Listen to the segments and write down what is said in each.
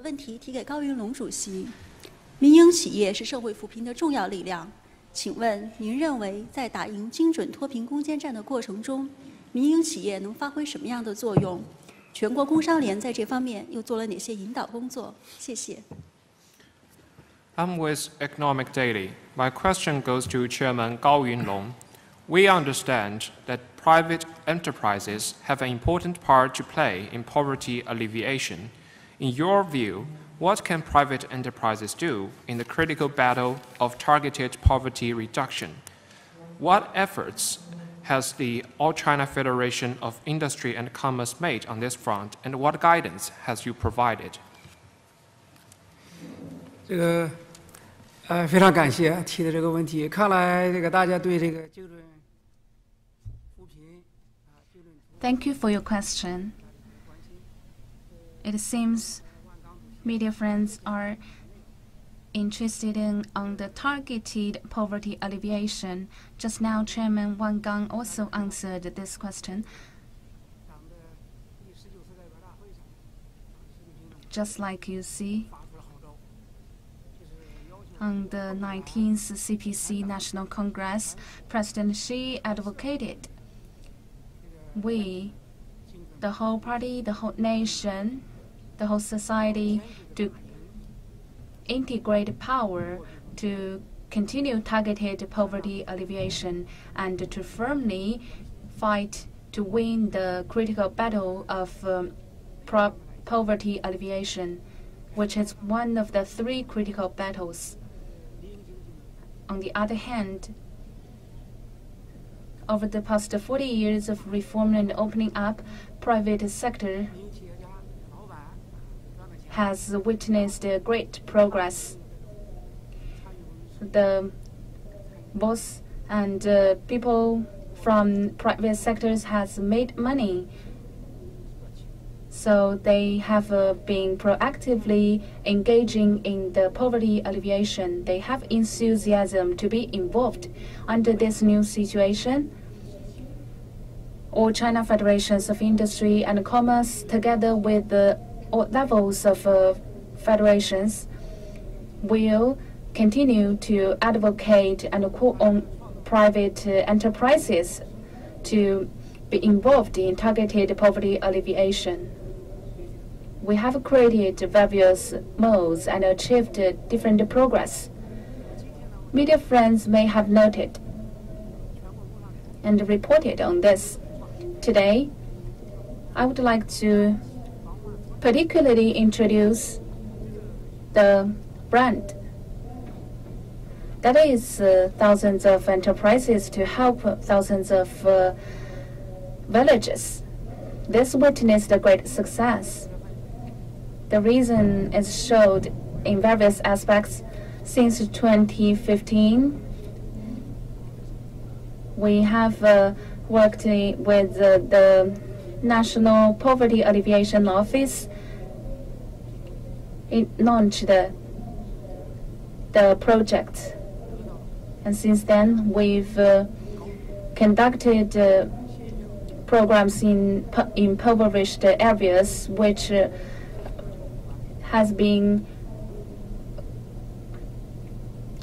问题提给高云龙主席。民营企业是社会扶贫的重要力量，请问您认为在打赢精准脱贫攻坚战的过程中，民营企业能发挥什么样的作用？全国工商联在这方面又做了哪些引导工作？谢谢。I'm with Economic Daily. My question goes to Chairman Gao Yunlong. We understand that private enterprises have an important part to play in poverty alleviation. In your view, what can private enterprises do in the critical battle of targeted poverty reduction? What efforts has the All China Federation of Industry and Commerce made on this front, and what guidance has you provided? 非常感谢提的这个问题。看来大家对这个精准扶贫。Thank you for your question. It seems media friends are interested on the targeted poverty alleviation. Just now, Chairman Wang Gang also answered this question. Just like you see, on the 19th CPC National Congress, President Xi advocated we, the whole party, the whole nation, the whole society, to integrate power to continue targeted poverty alleviation and to firmly fight to win the critical battle of poverty alleviation, which is one of the three critical battles. On the other hand, over the past 40 years of reform and opening up, private sector has witnessed great progress. The boss and people from private sectors has made money. So they have been proactively engaging in the poverty alleviation. They have enthusiasm to be involved. Under this new situation, all China Federations of Industry and Commerce, together with all levels of federations, will continue to advocate and call on private enterprises to be involved in targeted poverty alleviation. We have created various modes and achieved different progress. Media friends may have noted and reported on this. Today, I would like to particularly introduce the brand. That is thousands of enterprises to help thousands of villages. This witnessed a great success. The reason is showed in various aspects. Since 2015, we have worked with the National Poverty Alleviation Office. It launched the project, and since then we've conducted programs in impoverished areas, which has been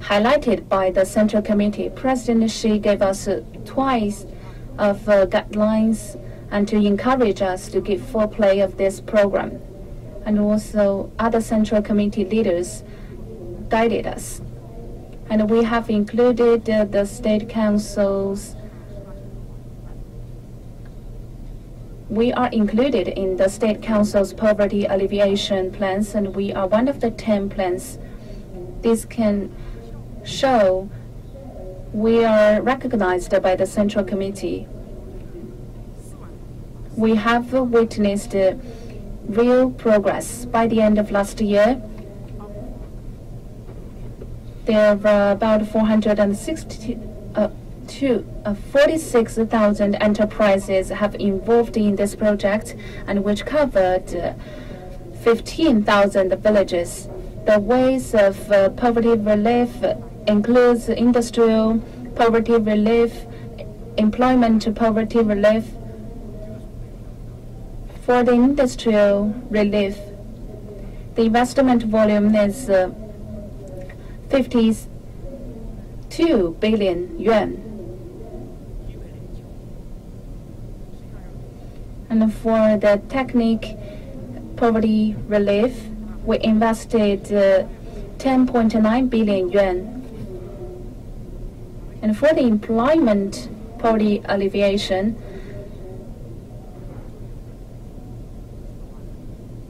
highlighted by the Central Committee. President Xi gave us twice of guidelines and to encourage us to give full play of this program. And also other Central Committee leaders guided us. And we have included the state councils. We are included in the State Council's poverty alleviation plans, and we are one of the 10 plans. This can show we are recognized by the Central Committee. We have witnessed real progress. By the end of last year, there were about 46,000 enterprises have involved in this project, and which covered 15,000 villages. The ways of poverty relief includes industrial poverty relief, employment poverty relief. For the industrial relief, The investment volume is 52 billion yuan. And for the technique poverty relief, we invested 10.9 billion yuan. And for the employment poverty alleviation,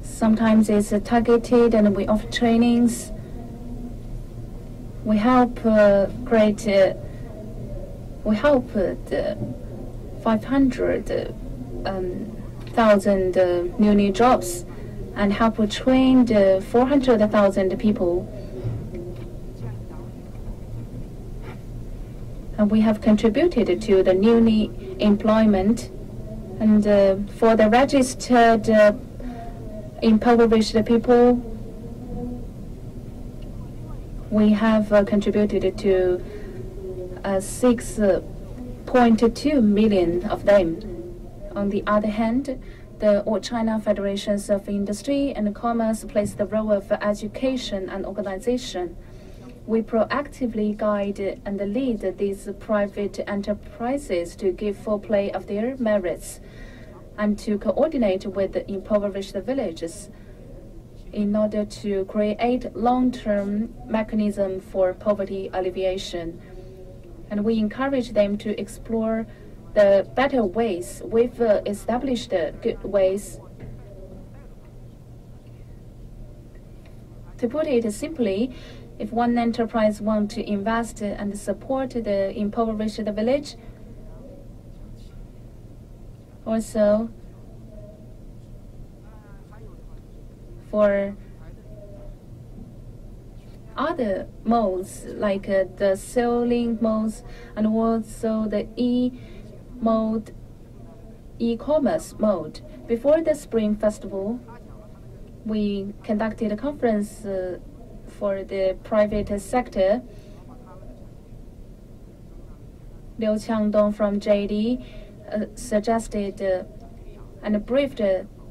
sometimes it's targeted and we offer trainings. We help create, we help 500,000 new jobs and help train 400,000 people. And we have contributed to the newly employment. And for the registered impoverished people, we have contributed to 6.2 million of them. On the other hand, the All China Federations of Industry and Commerce plays the role of education and organization. We proactively guide and lead these private enterprises to give full play of their merits and to coordinate with the impoverished villages in order to create long-term mechanism for poverty alleviation. And we encourage them to explore the better ways. We've established good ways. To put it simply, if one enterprise wants to invest and support the impoverished village, also for other modes like the selling modes and also the e-commerce mode. Before the Spring Festival, we conducted a conference for the private sector. Liu Qiangdong from JD suggested and briefed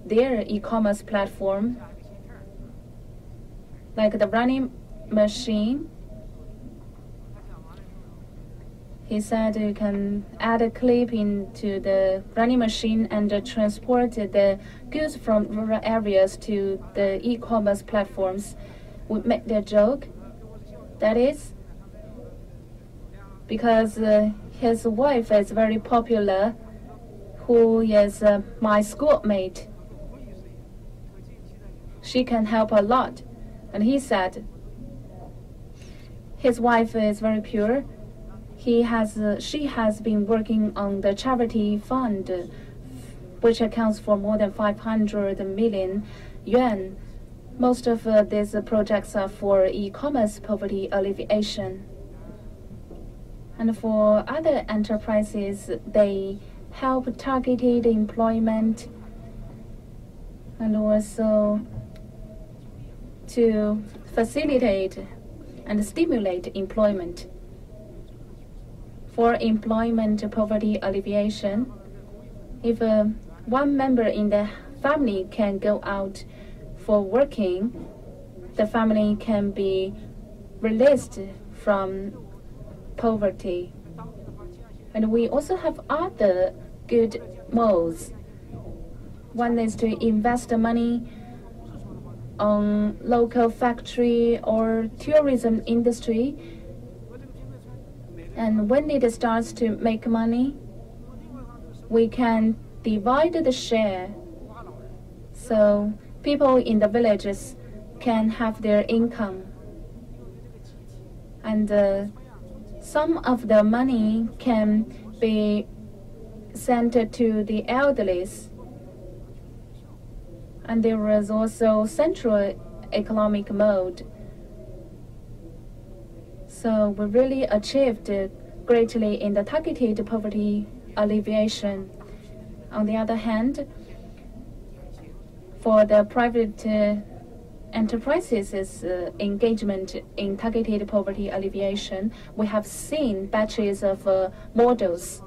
their e-commerce platform, like the running machine. He said you can add a clip into the running machine and transport the goods from rural areas to the e-commerce platforms. We make the joke, that is, because his wife is very popular, who is my schoolmate. She can help a lot. And he said his wife is very pure. She has been working on the charity fund, which accounts for more than 500 million yuan. Most of these projects are for e-commerce poverty alleviation. And for other enterprises, they help targeted employment and also to facilitate and stimulate employment. For employment poverty alleviation, if one member in the family can go out for working, the family can be released from poverty. And we also have other good modes. One is to invest the money on local factory or tourism industry. And when it starts to make money, we can divide the share so people in the villages can have their income. And some of the money can be sent to the elderlies. And there is also central economic mode. So we really achieved greatly in the targeted poverty alleviation. On the other hand, for the private enterprises' engagement in targeted poverty alleviation, we have seen batches of models.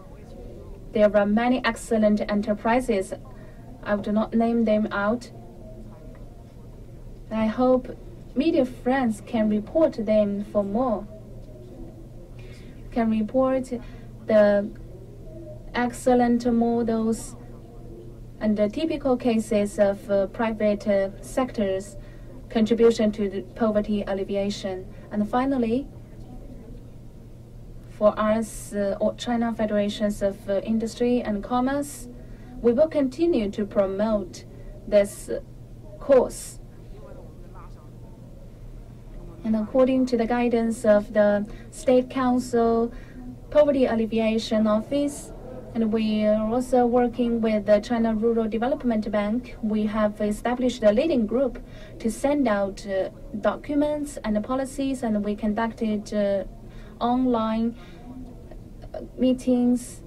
There are many excellent enterprises. I would not name them out. I hope media friends can report them for more, can report the excellent models and the typical cases of private sectors contribution to the poverty alleviation. And finally, for us, China Federations of Industry and Commerce, we will continue to promote this course. And according to the guidance of the State Council Poverty Alleviation Office, and we are also working with the China Rural Development Bank, we have established a leading group to send out documents and policies, and we conducted online meetings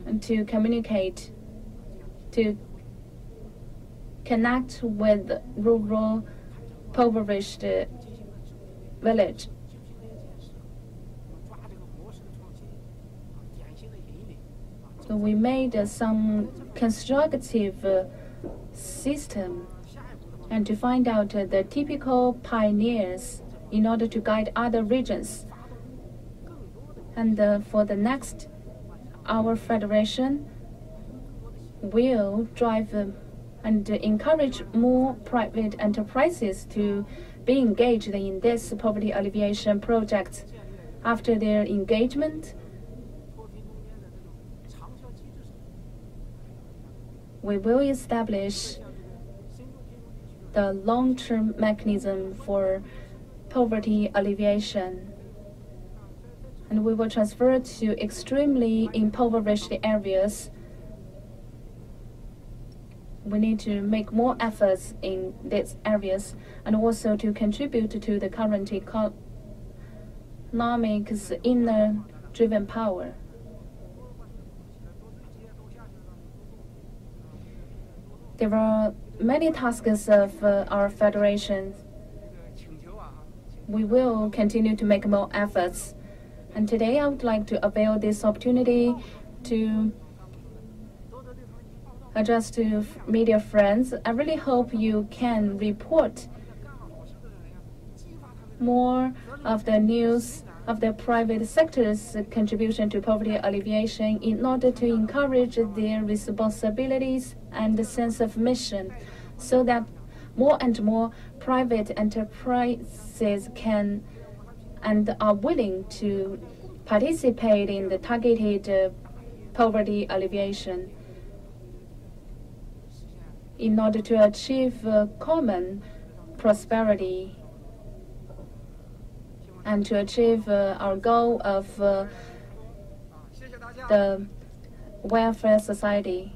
and to communicate, to connect with rural impoverished village. So we made some constructive system and to find out the typical pioneers in order to guide other regions. And for the next, our federation will drive and encourage more private enterprises to be engaged in this poverty alleviation project. After their engagement, we will establish the long-term mechanism for poverty alleviation. And we will transfer to extremely impoverished areas. We need to make more efforts in these areas and also to contribute to the current economic's inner driven power. There are many tasks of our federation. We will continue to make more efforts. And today I would like to avail this opportunity to address to media friends. I really hope you can report more of the news of the private sector's contribution to poverty alleviation in order to encourage their responsibilities and the sense of mission, so that more and more private enterprises can and are willing to participate in the targeted poverty alleviation in order to achieve common prosperity and to achieve our goal of the welfare society.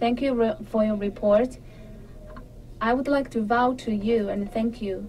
Thank you for your report. I would like to vow to you and thank you.